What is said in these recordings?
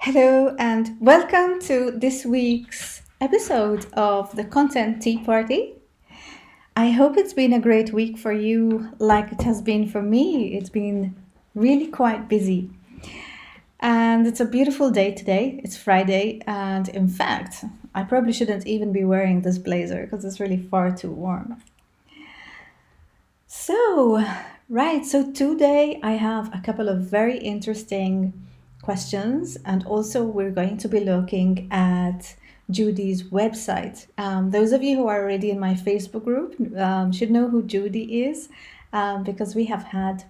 Hello, and welcome to this week's episode of the Content Tea Party. I hope it's been a great week for you, like it has been for me. It's been really quite busy. And it's a beautiful day today. It's Friday, and in fact, I probably shouldn't even be wearing this blazer because it's really far too warm. So today I have a couple of very interesting questions, and also we're going to be looking at Judy's website. Those of you who are already in my Facebook group should know who Judy is because we have had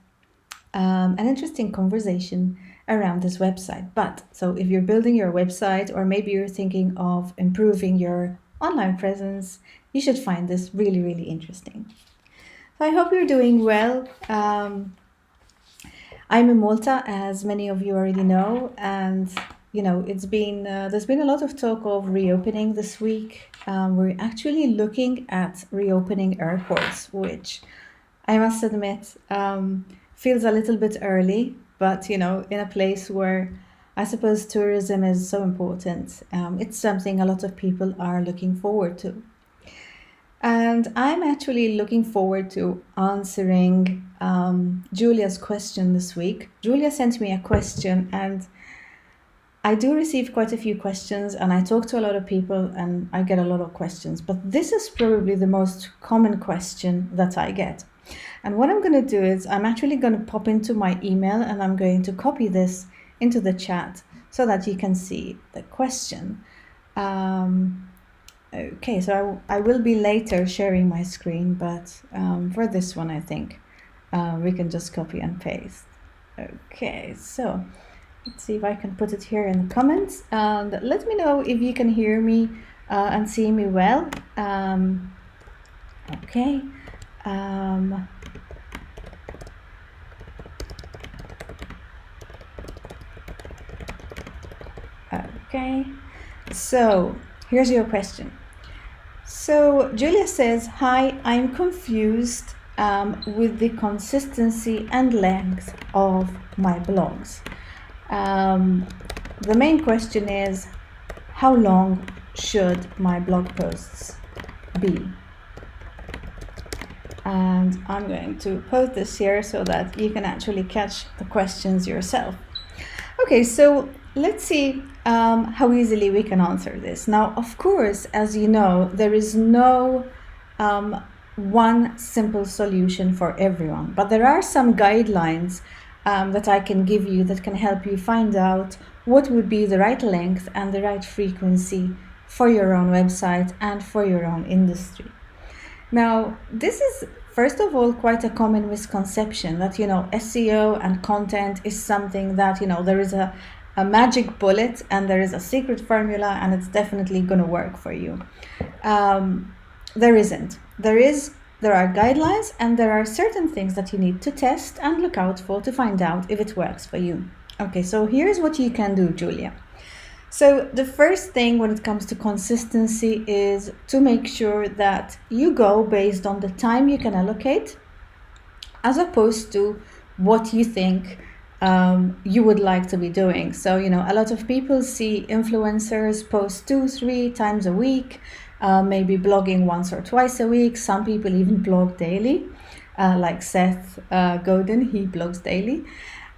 an interesting conversation around this website. But so if you're building your website, or maybe you're thinking of improving your online presence, you should find this really, really interesting. So I hope you're doing well. I'm in Malta, as many of you already know, and it's been there's been a lot of talk of reopening this week. We're actually looking at reopening airports, which I must admit feels a little bit early, but in a place where I suppose tourism is so important, it's something a lot of people are looking forward to. And I'm actually looking forward to answering Julia's question this week. Julia sent me a question, and I do receive quite a few questions, and I talk to a lot of people, and I get a lot of questions. But this is probably the most common question that I get. And what I'm going to do is I'm actually going to pop into my email, and I'm going to copy this into the chat so that you can see the question. Okay, so I will be later sharing my screen, but for this one, I think we can just copy and paste. Okay, so let's see if I can put it here in the comments, and let me know if you can hear me and see me well. Okay. Okay, so here's your question. So Julia says, hi, I'm confused with the consistency and length of my blogs. The main question is, how long should my blog posts be? And I'm going to post this here so that you can actually catch the questions yourself. Okay, so let's see how easily we can answer this. Now, of course, as you know, there is no one simple solution for everyone, but there are some guidelines that I can give you that can help you find out what would be the right length and the right frequency for your own website and for your own industry. Now, this is, first of all, quite a common misconception that, SEO and content is something that, there is a magic bullet and there is a secret formula and it's definitely going to work for you. There isn't. There are guidelines, and there are certain things that you need to test and look out for to find out if it works for you. Okay, so here's what you can do, Julia. So the first thing when it comes to consistency is to make sure that you go based on the time you can allocate, as opposed to what you think you would like to be doing. So, a lot of people see influencers post 2-3 times a week, maybe blogging once or twice a week. Some people even blog daily, like Seth Godin, he blogs daily.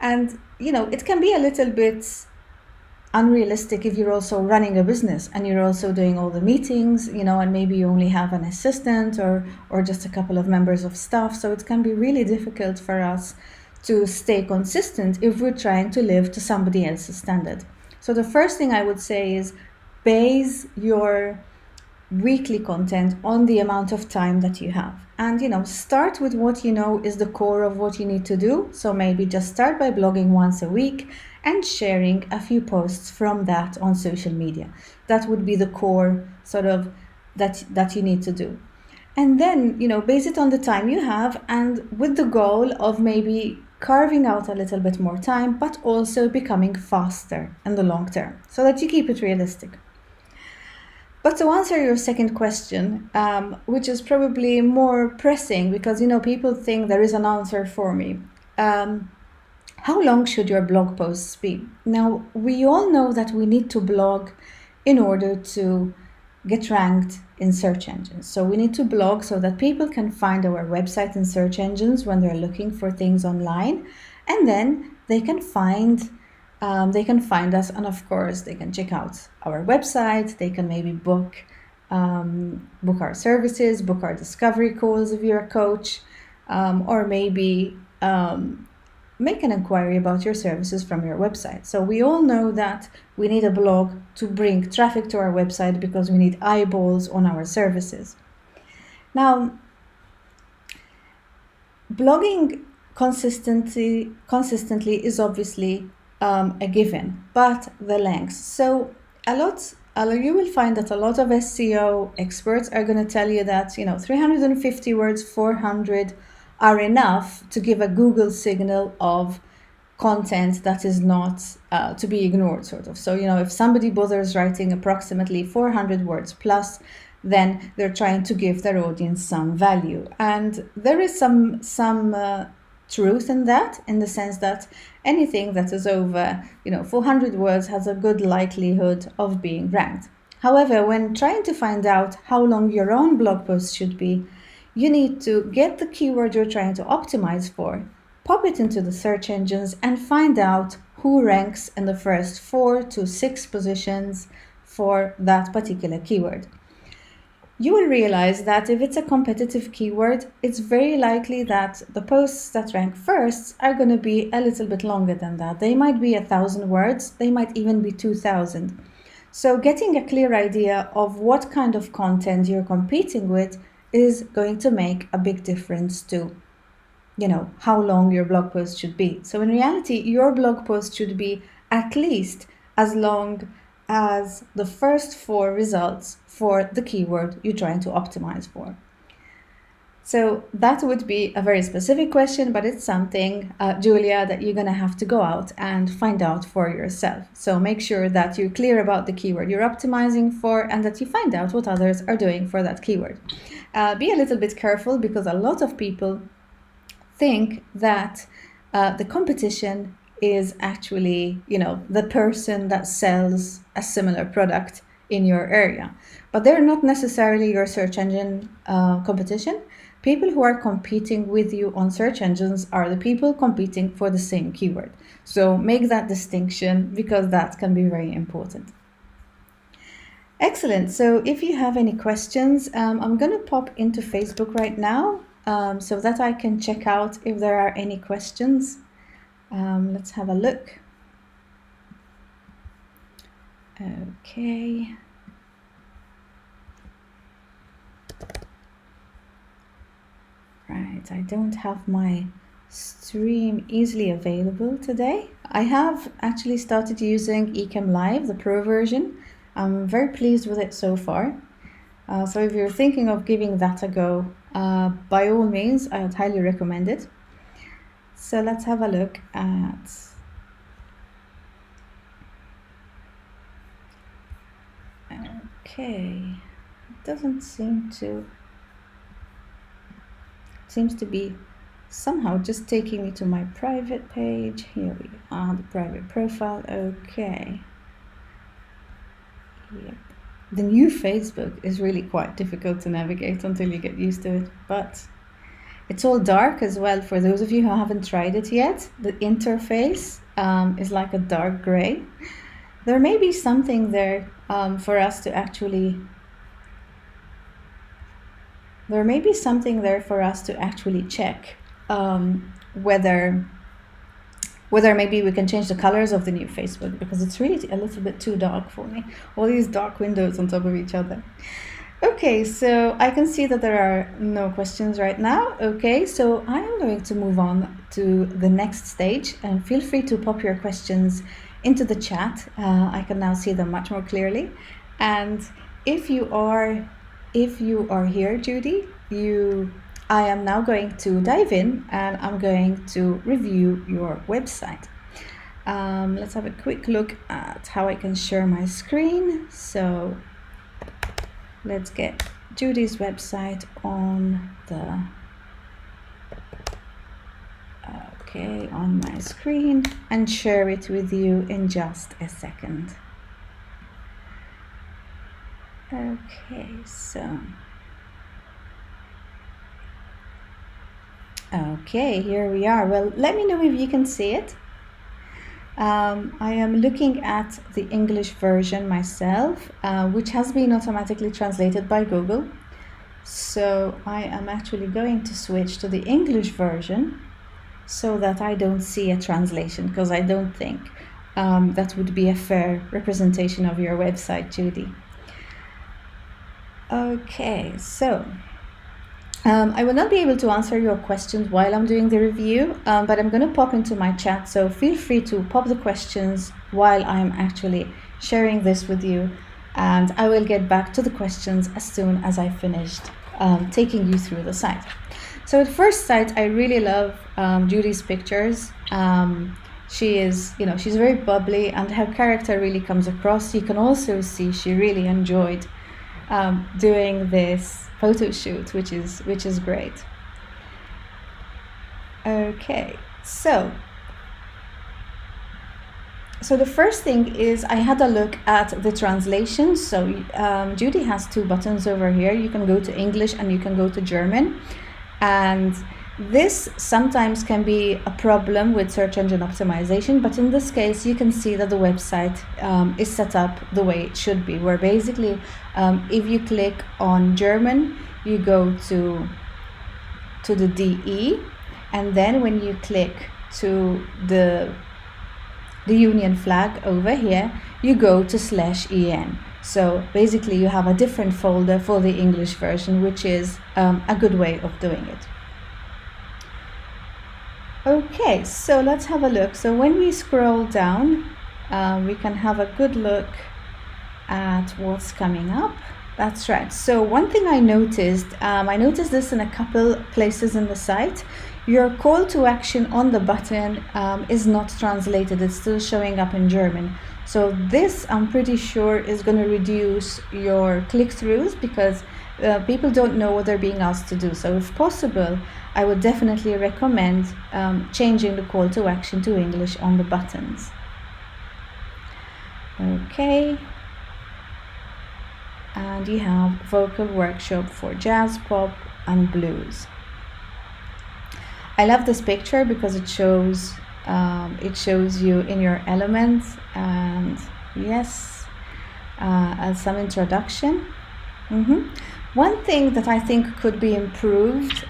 And, it can be a little bit unrealistic if you're also running a business and you're also doing all the meetings, and maybe you only have an assistant or just a couple of members of staff. So it can be really difficult for us to stay consistent if we're trying to live to somebody else's standard. So the first thing I would say is base your weekly content on the amount of time that you have, and start with what is the core of what you need to do. So maybe just start by blogging once a week and sharing a few posts from that on social media. That would be the core sort of that you need to do. And then, base it on the time you have, and with the goal of maybe carving out a little bit more time, but also becoming faster in the long term so that you keep it realistic. But to answer your second question, which is probably more pressing because, people think there is an answer for me. how long should your blog posts be? Now, we all know that we need to blog in order to get ranked in search engines. So we need to blog so that people can find our website in search engines when they're looking for things online, and then they can find us, and of course they can check out our website. They can maybe book our services, book our discovery calls if you're a coach, or maybe make an inquiry about your services from your website. So we all know that we need a blog to bring traffic to our website because we need eyeballs on our services. Now, blogging consistently is obviously a given, but the length. So you will find that a lot of SEO experts are going to tell you that 350 words, 400 are enough to give a Google signal of content that is not to be ignored, sort of. So, if somebody bothers writing approximately 400 words plus, then they're trying to give their audience some value. And there is some truth in that, in the sense that anything that is over 400 words has a good likelihood of being ranked. However, when trying to find out how long your own blog post should be, you need to get the keyword you're trying to optimize for, pop it into the search engines, and find out who ranks in the first 4 to 6 positions for that particular keyword. You will realize that if it's a competitive keyword, it's very likely that the posts that rank first are going to be a little bit longer than that. They might be 1,000 words, they might even be 2,000. So getting a clear idea of what kind of content you're competing with is going to make a big difference to how long your blog post should be. So in reality, your blog post should be at least as long as the first 4 results for the keyword you're trying to optimize for. So that would be a very specific question, but it's something, Julia, that you're going to have to go out and find out for yourself. So make sure that you're clear about the keyword you're optimizing for, and that you find out what others are doing for that keyword. Be a little bit careful, because a lot of people think that the competition is actually, the person that sells a similar product in your area. But they're not necessarily your search engine competition. People who are competing with you on search engines are the people competing for the same keyword. So make that distinction, because that can be very important. Excellent. So if you have any questions, I'm going to pop into Facebook right now so that I can check out if there are any questions. Let's have a look. Okay. Right, I don't have my stream easily available today. I have actually started using Ecamm Live, the Pro version. I'm very pleased with it so far. So if you're thinking of giving that a go, by all means, I would highly recommend it. So let's have a look at... Okay, it doesn't seem to... Seems to be somehow just taking me to my private page. Here we are, the private profile. Okay. Yep. The new Facebook is really quite difficult to navigate until you get used to it, but it's all dark as well. For those of you who haven't tried it yet, the interface is like a dark gray. There may be something there for us to actually... There may be something there for us to actually check whether maybe we can change the colors of the new Facebook, because it's really a little bit too dark for me. All these dark windows on top of each other. Okay, so I can see that there are no questions right now. Okay, so I am going to move on to the next stage, and feel free to pop your questions into the chat. I can now see them much more clearly. And if you are here, Judy, I am now going to dive in, and I'm going to review your website. Let's have a quick look at how I can share my screen. So let's get Judy's website on the... okay, on my screen and share it with you in just a second. Okay, so okay, here we are. Well, let me know if you can see it. I am looking at the English version myself, which has been automatically translated by Google. So I am actually going to switch to the English version so that I don't see a translation, because I don't think that would be a fair representation of your website, Judy. Okay, so I will not be able to answer your questions while I'm doing the review, but I'm going to pop into my chat, so feel free to pop the questions while I'm actually sharing this with you, and I will get back to the questions as soon as I finished taking you through the site. So at first sight, I really love Judy's pictures. She is, she's very bubbly, and her character really comes across. You can also see she really enjoyed doing this photo shoot, which is great. Okay, so the first thing is I had a look at the translation. So Judy has two buttons over here. You can go to English and you can go to German, and this sometimes can be a problem with search engine optimization, but in this case you can see that the website is set up the way it should be, where basically if you click on German, you go to the DE, and then when you click to the Union flag over here, you go to /en. So basically you have a different folder for the English version, which is a good way of doing it. Okay, so let's have a look. So when we scroll down, we can have a good look at what's coming up. That's right. So one thing I noticed this in a couple places in the site. Your call to action on the button is not translated. It's still showing up in German. So this, I'm pretty sure, is going to reduce your click-throughs, because people don't know what they're being asked to do. So if possible, I would definitely recommend changing the call to action to English on the buttons. Okay. And you have vocal workshop for jazz, pop, and blues. I love this picture because it shows you in your element, and yes, as some introduction. One thing that I think could be improved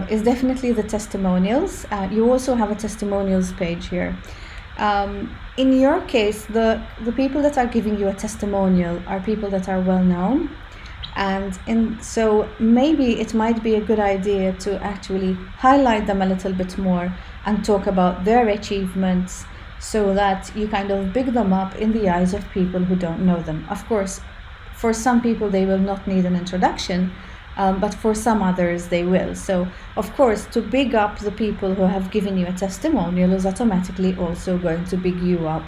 is definitely the testimonials. You also have a testimonials page here. In your case, the people that are giving you a testimonial are people that are well known, and so maybe it might be a good idea to actually highlight them a little bit more and talk about their achievements, so that you kind of big them up in the eyes of people who don't know them. Of course, for some people they will not need an introduction, but for some others they will. So of course, to big up the people who have given you a testimonial is automatically also going to big you up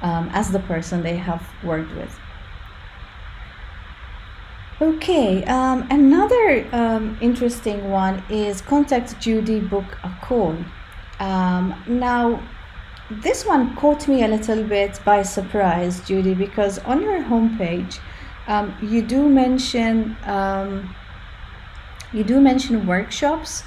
as the person they have worked with. Okay, another interesting one is contact Judy, book a call. Now, this one caught me a little bit by surprise, Judy, because on your homepage, you do mention workshops,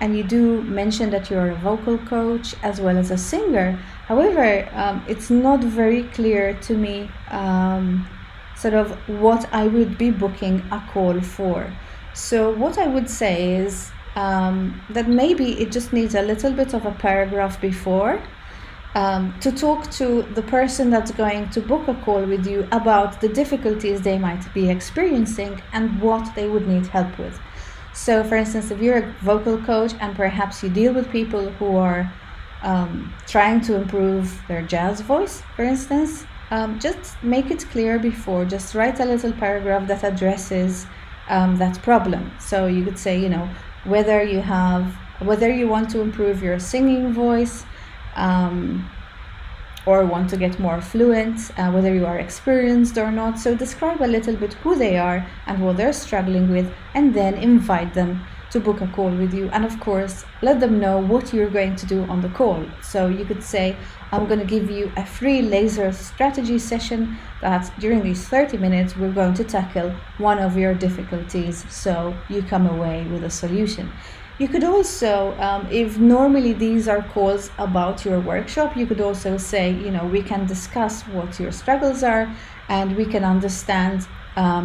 and you do mention that you're a vocal coach as well as a singer. However, it's not very clear to me sort of what I would be booking a call for. So what I would say is that maybe it just needs a little bit of a paragraph before to talk to the person that's going to book a call with you about the difficulties they might be experiencing and what they would need help with. So for instance, if you're a vocal coach and perhaps you deal with people who are trying to improve their jazz voice, for instance, just make it clear before. Just write a little paragraph that addresses that problem. So you could say, whether you want to improve your singing voice, or want to get more fluent, whether you are experienced or not. So describe a little bit who they are and what they're struggling with, and then invite them to book a call with you, and of course let them know what you're going to do on the call. So you could say, I'm going to give you a free laser strategy session that during these 30 minutes we're going to tackle one of your difficulties, so you come away with a solution. You could also, if normally these are calls about your workshop, you could also say, we can discuss what your struggles are, and we can understand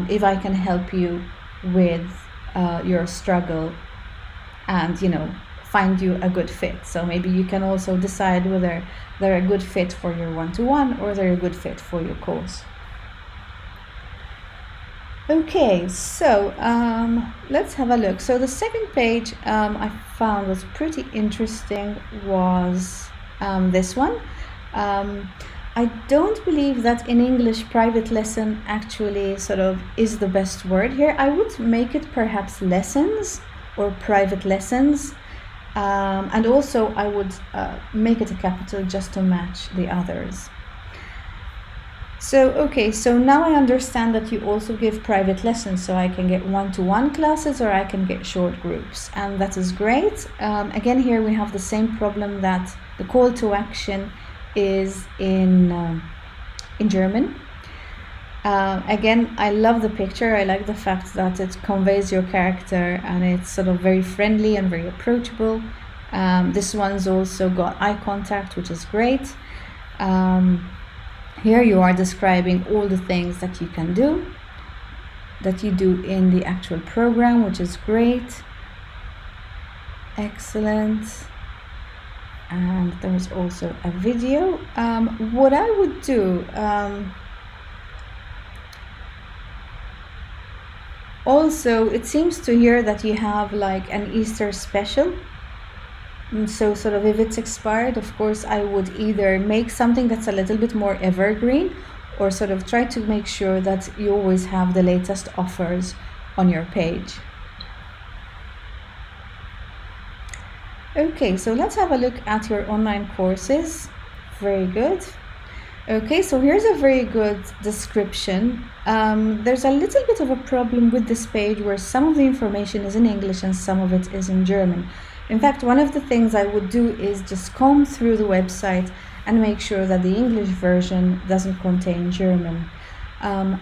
if I can help you with your struggle and, find you a good fit. So maybe you can also decide whether they're a good fit for your one-to-one or they're a good fit for your course. Okay, so let's have a look. So the second page I found was pretty interesting was this one. I don't believe that in English private lesson actually sort of is the best word here. I would make it perhaps lessons or private lessons. And also I would make it a capital just to match the others. So, okay, so now I understand that you also give private lessons, so I can get one-to-one classes or I can get short groups, and that is great. Again, here we have the same problem that the call to action is in German. Again, I love the picture. I like the fact that it conveys your character and it's sort of very friendly and very approachable. This one's also got eye contact, which is great. Here you are describing all the things that you can do, that you do in the actual program, which is great. Excellent. And there's also a video. What I would do, also, it seems to here that you have like an Easter special. So sort of if it's expired, of course, I would either make something that's a little bit more evergreen or sort of try to make sure that you always have the latest offers on your page. Okay, so let's have a look at your online courses. Very good. Okay, so here's a very good description. There's a little bit of a problem with this page where some of the information is in English and some of it is in German. In fact, one of the things I would do is just comb through the website and make sure that the English version doesn't contain German.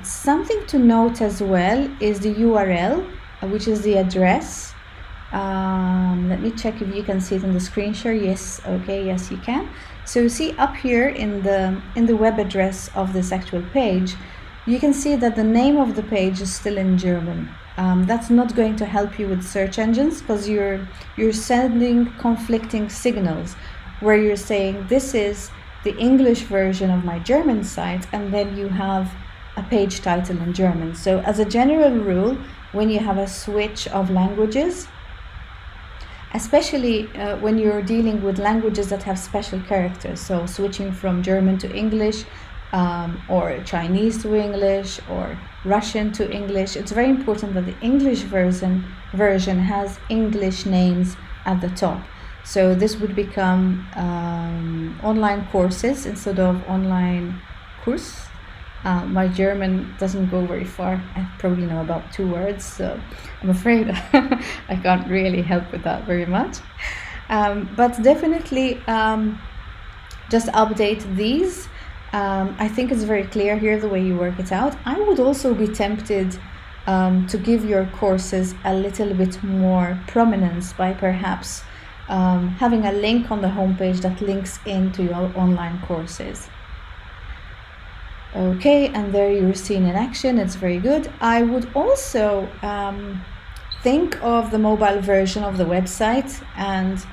Something to note as well is the URL, which is the address. Let me check if you can see it on the screen share. Yes, okay, yes you can. So you see up here in the web address of this actual page, you can see that the name of the page is still in German. That's not going to help you with search engines because you're sending conflicting signals where you're saying this is the English version of my German site, and then you have a page title in German. So as a general rule, when you have a switch of languages, especially when you're dealing with languages that have special characters, so switching from German to English, or Chinese to English, or Russian to English, it's very important that the English version has English names at the top. So this would become online courses instead of online course. My German doesn't go very far. I probably know about 2 words, so I'm afraid I can't really help with that very much. But definitely just update these. I think it's very clear here the way you work it out. I would also be tempted to give your courses a little bit more prominence by perhaps having a link on the homepage that links into your online courses. Okay, and there you're seen in action. It's very good. I would also think of the mobile version of the website and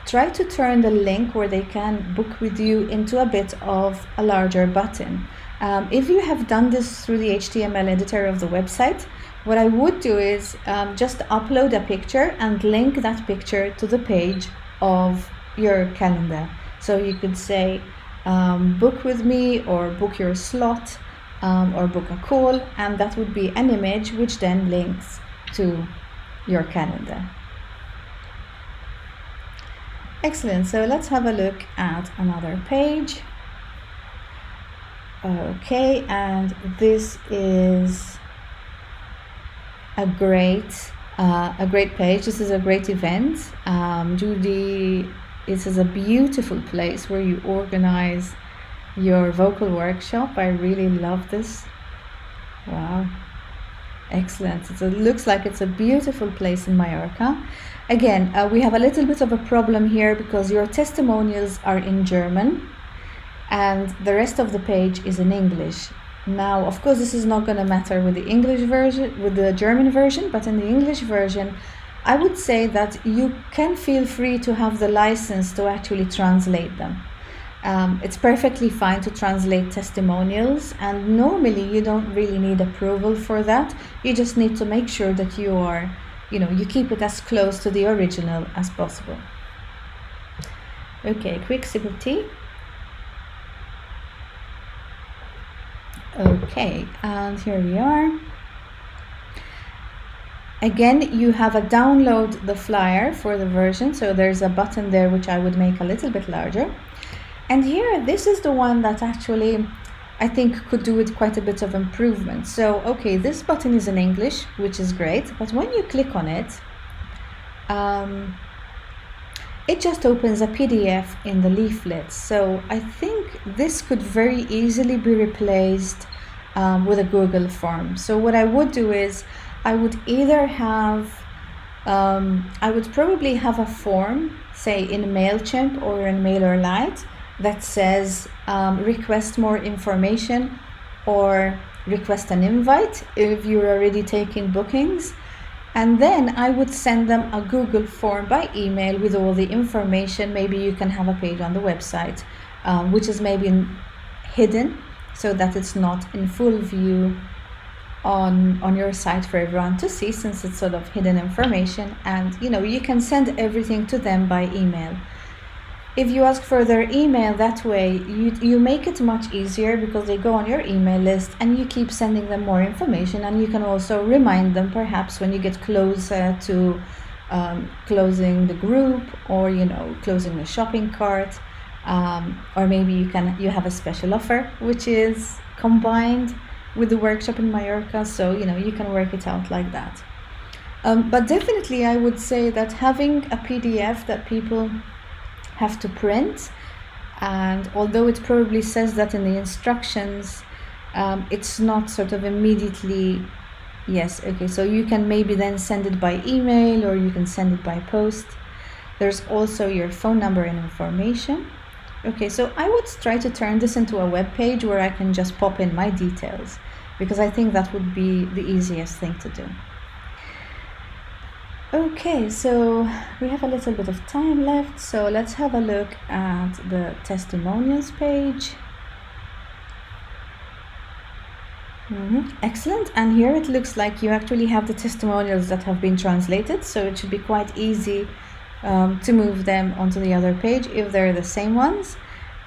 try to turn the link where they can book with you into a bit of a larger button. If you have done this through the HTML editor of the website, what I would do is just upload a picture and link that picture to the page of your calendar. So you could say, book with me, or book your slot, or book a call, and that would be an image which then links to your calendar. Excellent, so let's have a look at another page. Okay, and this is a great a great page. This is a great event. Judy, this is a beautiful place where you organize your vocal workshop. I really love this. Wow. Excellent. It looks like it's a beautiful place in Mallorca. Again, we have a little bit of a problem here because your testimonials are in German and the rest of the page is in English. Now, of course, this is not going to matter with the English version, with the German version, but in the English version, I would say that you can feel free to have the license to actually translate them. It's perfectly fine to translate testimonials, and normally you don't really need approval for that. You just need to make sure that you are, you keep it as close to the original as possible. Okay, quick sip of tea. Okay, and here we are. Again, you have a download the flyer for the version, so there's a button there which I would make a little bit larger. And here, this is the one that actually I think could do with quite a bit of improvement. So, okay, this button is in English, which is great, but when you click on it, it just opens a PDF in the leaflet. So I think this could very easily be replaced with a Google form. So what I would do is I would either have, I would probably have a form, say in MailChimp or in MailerLite, that says request more information or request an invite if you're already taking bookings. And then I would send them a Google form by email with all the information. Maybe you can have a page on the website, which is maybe hidden so that it's not in full view on your site for everyone to see, since it's sort of hidden information. And you can send everything to them by email. If you ask for their email that way, you make it much easier because they go on your email list and you keep sending them more information, and you can also remind them perhaps when you get closer to closing the group or closing the shopping cart, or maybe you have a special offer which is combined with the workshop in Mallorca, so you can work it out like that. But definitely I would say that having a PDF that people have to print, and although it probably says that in the instructions, it's not sort of immediately, yes, okay, so you can maybe then send it by email or you can send it by post. There's also your phone number and information. Okay, so I would try to turn this into a web page where I can just pop in my details, because I think that would be the easiest thing to do. Okay, so we have a little bit of time left, so let's have a look at the testimonials page. Excellent, and here it looks like you actually have the testimonials that have been translated, so it should be quite easy to move them onto the other page if they're the same ones,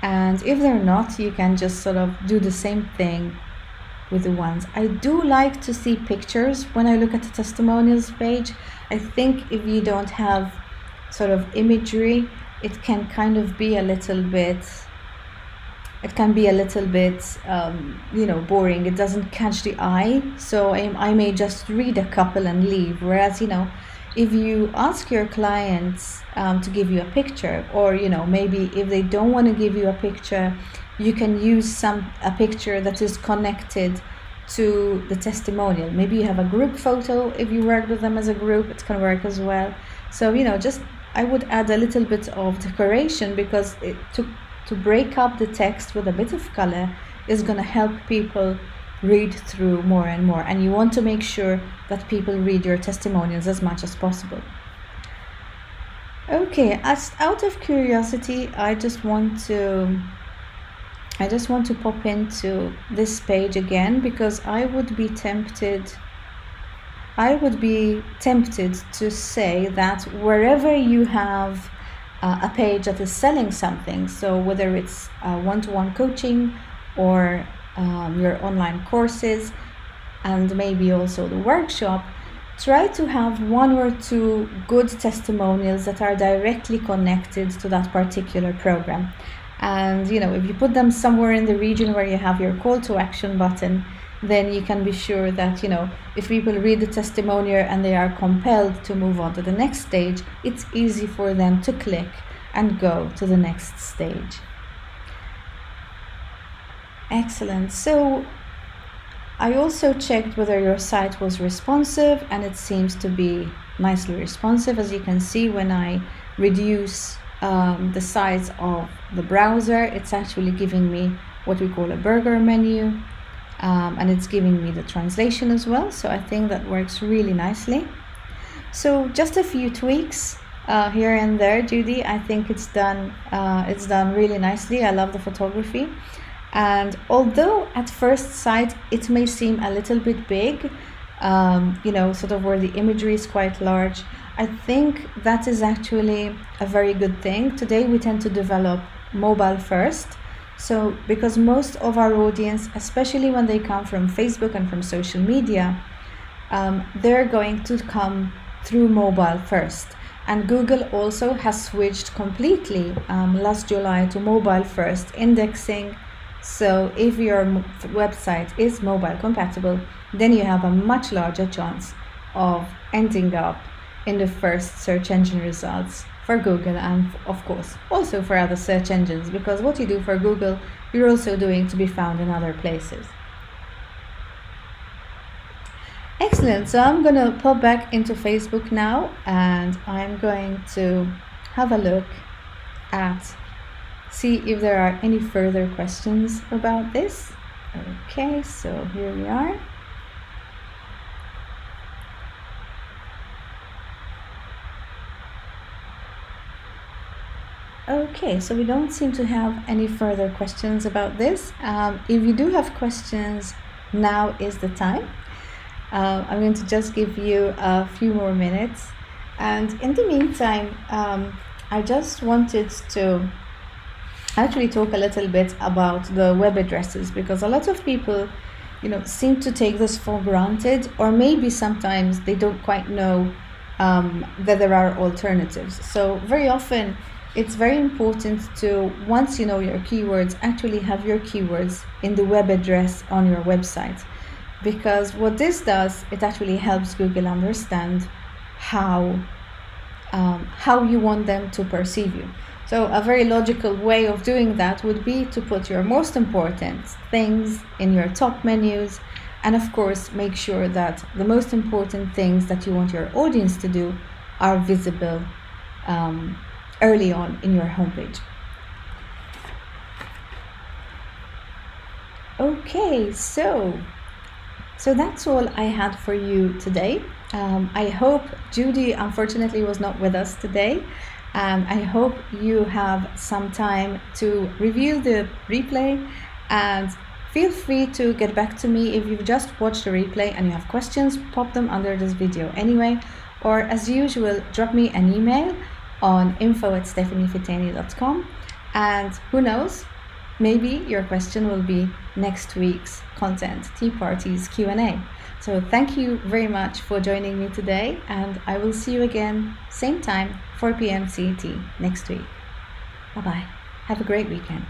and if they're not, you can just sort of do the same thing with the ones. I do like to see pictures when I look at the testimonials page. I think if you don't have sort of imagery, it can kind of be a little bit, boring. It doesn't catch the eye, so I may just read a couple and leave. Whereas, if you ask your clients to give you a picture, or maybe if they don't want to give you a picture, you can use a picture that is connected to the testimonial. Maybe you have a group photo. If you work with them as a group, it can work as well. So I would add a little bit of decoration, because to break up the text with a bit of color is going to help people read through more and more, and you want to make sure that people read your testimonials as much as possible. Okay, out of curiosity, I just want to pop into this page again, because I would be tempted to say that wherever you have a page that is selling something, so whether it's one-to-one coaching or your online courses and maybe also the workshop, try to have one or two good testimonials that are directly connected to that particular program. And if you put them somewhere in the region where you have your call to action button, then you can be sure that if people read the testimonial and they are compelled to move on to the next stage, it's easy for them to click and go to the next stage. Excellent. So I also checked whether your site was responsive, and it seems to be nicely responsive. As you can see, when I reduce the size of the browser, it's actually giving me what we call a burger menu, and it's giving me the translation as well. So I think that works really nicely. So just a few tweaks here and there, Judy. I think it's done really nicely. I love the photography. And although at first sight it may seem a little bit big, sort of where the imagery is quite large, I think that is actually a very good thing. Today we tend to develop mobile first. So because most of our audience, especially when they come from Facebook and from social media, they're going to come through mobile first. And Google also has switched completely last July to mobile first indexing. So if your website is mobile compatible, then you have a much larger chance of ending up in the first search engine results for Google, and of course also for other search engines, because what you do for Google, you're also doing to be found in other places. Excellent. So I'm going to pop back into Facebook now, and I'm going to have a look at see if there are any further questions about this. Okay, so here we are. Okay, so we don't seem to have any further questions about this. If you do have questions, now is the time. I'm going to just give you a few more minutes. And in the meantime, I just wanted to actually talk a little bit about the web addresses, because a lot of people seem to take this for granted, or maybe sometimes they don't quite know that there are alternatives. So very often it's very important to, once you know your keywords, actually have your keywords in the web address on your website, because what this does, it actually helps Google understand how you want them to perceive you. So a very logical way of doing that would be to put your most important things in your top menus, and of course make sure that the most important things that you want your audience to do are visible early on in your homepage. Okay, so that's all I had for you today. I hope Judy unfortunately was not with us today. I hope you have some time to review the replay, and feel free to get back to me if you've just watched the replay and you have questions. Pop them under this video anyway, or as usual, drop me an email on info@stephaniefitani.com, and who knows, maybe your question will be next week's content, Tea Parties Q&A. So thank you very much for joining me today, and I will see you again, same time, 4 p.m. CET next week. Bye-bye. Have a great weekend.